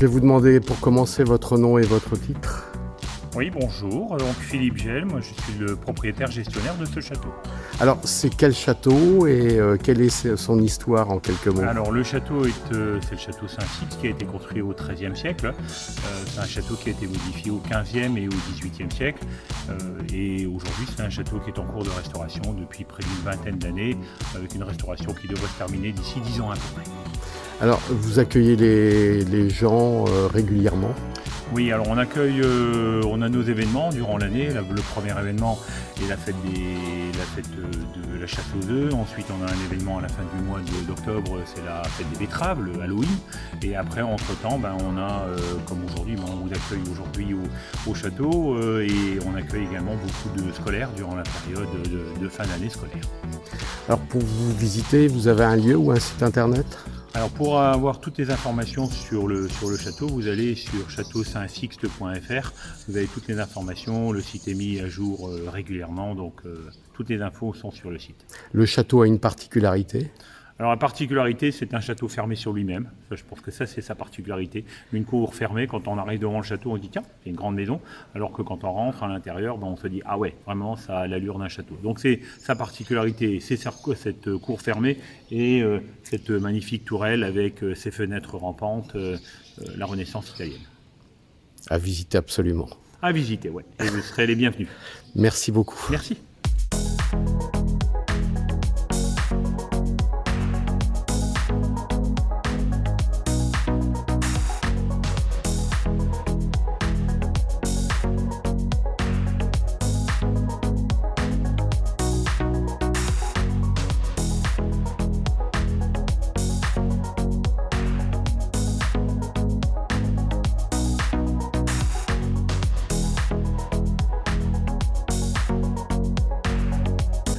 vais vous demander pour commencer votre nom et votre titre. Oui, bonjour, donc Philippe Gel, moi je suis le propriétaire gestionnaire de ce château. Alors, c'est quel château et quelle est son histoire en quelques mots? Alors le château c'est le château Saint-Sixte qui a été construit au XIIIe siècle. C'est un château qui a été modifié au XVe et au XVIIIe siècle. Et aujourd'hui c'est un château qui est en cours de restauration depuis près d'une vingtaine d'années, avec une restauration qui devrait se terminer d'ici 10 ans à peu près. Alors, vous accueillez les gens régulièrement? Oui, alors on accueille, on a nos événements durant l'année. Le premier événement est la fête de la Château d'Œufs. Ensuite, on a un événement à la fin du mois d'octobre, c'est la fête des betteraves, le Halloween. Et après, entre-temps, on a, comme aujourd'hui, on vous accueille aujourd'hui au château et on accueille également beaucoup de scolaires durant la période de fin d'année scolaire. Alors, pour vous visiter, vous avez un lieu ou un site internet? Alors pour avoir toutes les informations sur le château, vous allez sur châteausaintsixte.fr. Vous avez toutes les informations, le site est mis à jour régulièrement, donc toutes les infos sont sur le site. Le château a une particularité? Alors la particularité, c'est un château fermé sur lui-même. Je pense que ça, c'est sa particularité. Une cour fermée, quand on arrive devant le château, on dit tiens, c'est une grande maison. Alors que quand on rentre à l'intérieur, on se dit ah ouais, vraiment, ça a l'allure d'un château. Donc c'est sa particularité, c'est cette cour fermée et cette magnifique tourelle avec ses fenêtres rampantes, la Renaissance italienne. À visiter absolument. À visiter, ouais. Et vous serez les bienvenus. Merci beaucoup. Merci.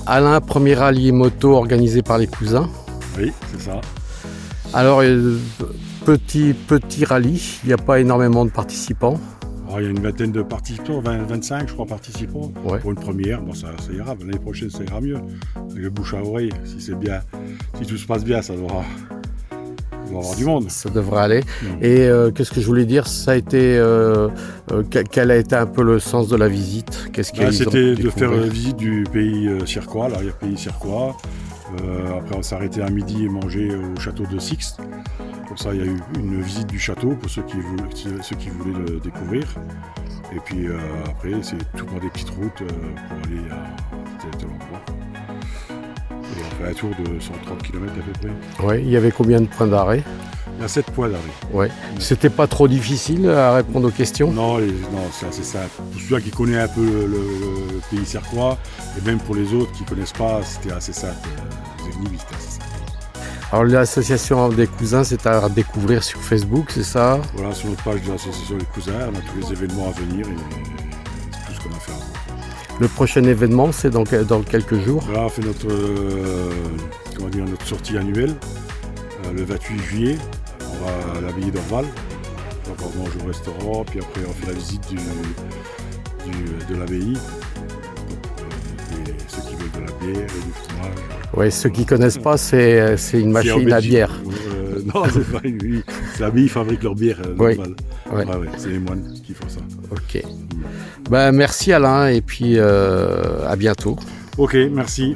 Alain, premier rallye moto organisé par les cousins. Oui, c'est ça. Alors, petit rallye, il n'y a pas énormément de participants. Alors, il y a une vingtaine de participants, 25 je crois participants. Ouais. Pour une première, ça ira. L'année prochaine ça ira mieux. Avec le bouche à oreille, si tout se passe bien, ça devra avoir du monde. Ça devrait aller. Et qu'est-ce que je voulais dire, ça a été quel a été un peu le sens de la visite? C'était de faire la visite du pays circois, l'arrière-pays circois. Après on s'est arrêté à midi et manger au château de Sixte. Comme ça il y a eu une visite du château pour ceux qui voulaient le découvrir. Et puis après c'est tout par des petites routes pour aller à tel endroit. Et on fait un tour de 130 km à peu près. Ouais, il y avait combien de points d'arrêt? Il y a 7 points d'arrêt. Ouais. C'était pas trop difficile à répondre aux questions? Non, c'est assez simple. Pour celui qui connaît un peu le pays circois, et même pour les autres qui ne connaissent pas, c'était assez simple. C'était assez simple. Alors l'association des cousins, c'est à découvrir sur Facebook, c'est ça? Voilà, sur notre page de l'association des cousins, on a tous les événements à venir et c'est tout ce qu'on a fait. Le prochain événement, c'est dans quelques jours? Là, on fait notre sortie annuelle, le 28 juillet. On va à l'abbaye d'Orval. On mange au restaurant, puis après on fait la visite de l'abbaye. Ceux qui veulent de la bière et du fromage. Oui, ceux qui ne connaissent pas, c'est une machine à bière. Non, c'est pas une. L'abbaye fabrique leur bière normale. Ouais. Ouais, c'est les moines qui font ça. Ok. Merci Alain et puis à bientôt. Ok, merci.